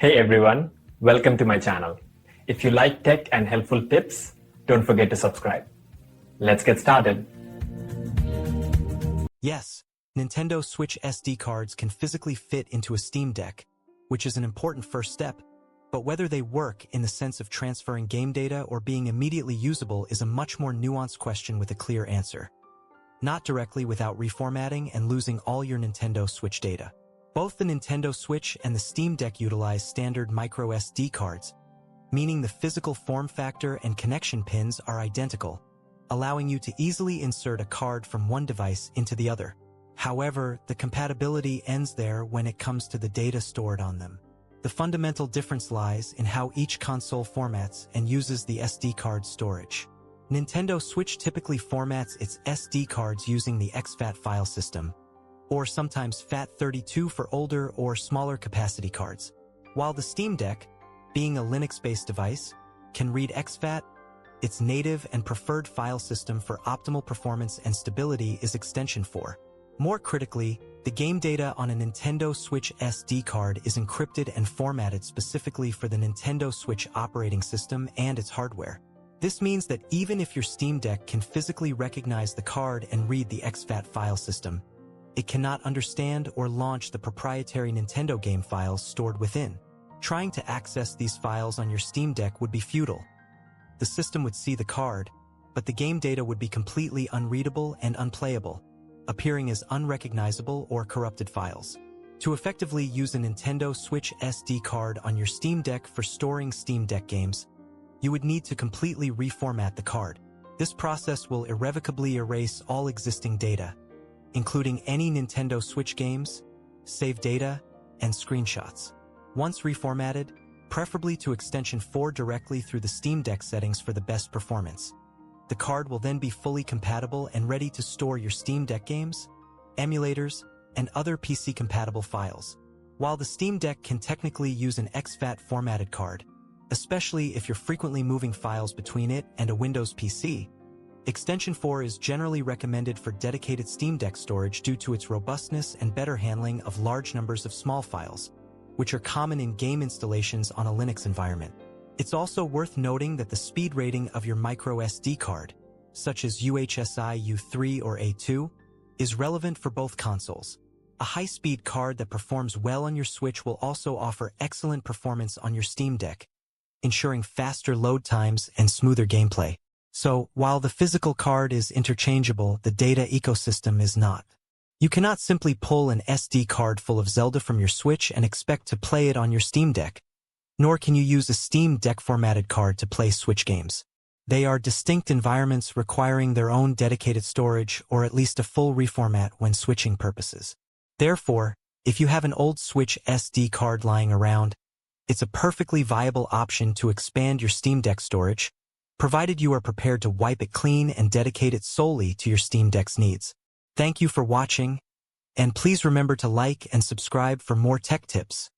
Hey everyone, welcome to my channel. If you like tech and helpful tips, don't forget to subscribe. Let's get started. Yes, Nintendo Switch SD cards can physically fit into a Steam Deck, which is an important first step, but whether they work in the sense of transferring game data or being immediately usable is a much more nuanced question with a clear answer. Not directly without reformatting and losing all your Nintendo Switch data. Both the Nintendo Switch and the Steam Deck utilize standard microSD cards, meaning the physical form factor and connection pins are identical, allowing you to easily insert a card from one device into the other. However, the compatibility ends there when it comes to the data stored on them. The fundamental difference lies in how each console formats and uses the SD card storage. Nintendo Switch typically formats its SD cards using the exFAT file system, or sometimes FAT32 for older or smaller capacity cards, while the Steam Deck, being a Linux-based device, can read exFAT. Its native and preferred file system for optimal performance and stability is Extension 4. More critically, the game data on a Nintendo Switch SD card is encrypted and formatted specifically for the Nintendo Switch operating system and its hardware. This means that even if your Steam Deck can physically recognize the card and read the exFAT file system, it cannot understand or launch the proprietary Nintendo game files stored within. Trying to access these files on your Steam Deck would be futile. The system would see the card, but the game data would be completely unreadable and unplayable, appearing as unrecognizable or corrupted files. To effectively use a Nintendo Switch SD card on your Steam Deck for storing Steam Deck games, you would need to completely reformat the card. This process will irrevocably erase all existing data, including any Nintendo Switch games, save data, and screenshots. Once reformatted, preferably to Extension 4 directly through the Steam Deck settings for the best performance. The card will then be fully compatible and ready to store your Steam Deck games, emulators, and other PC-compatible files. While the Steam Deck can technically use an exFAT formatted card, especially if you're frequently moving files between it and a Windows PC, Extension 4 is generally recommended for dedicated Steam Deck storage due to its robustness and better handling of large numbers of small files, which are common in game installations on a Linux environment. It's also worth noting that the speed rating of your microSD card, such as UHS-I U3 or A2, is relevant for both consoles. A high-speed card that performs well on your Switch will also offer excellent performance on your Steam Deck, ensuring faster load times and smoother gameplay. So, while the physical card is interchangeable, the data ecosystem is not. You cannot simply pull an SD card full of Zelda from your Switch and expect to play it on your Steam Deck. Nor can you use a Steam Deck formatted card to play Switch games. They are distinct environments requiring their own dedicated storage or at least a full reformat when switching purposes. Therefore, if you have an old Switch SD card lying around, it's a perfectly viable option to expand your Steam Deck storage, provided you are prepared to wipe it clean and dedicate it solely to your Steam Deck's needs. Thank you for watching, and please remember to like and subscribe for more tech tips.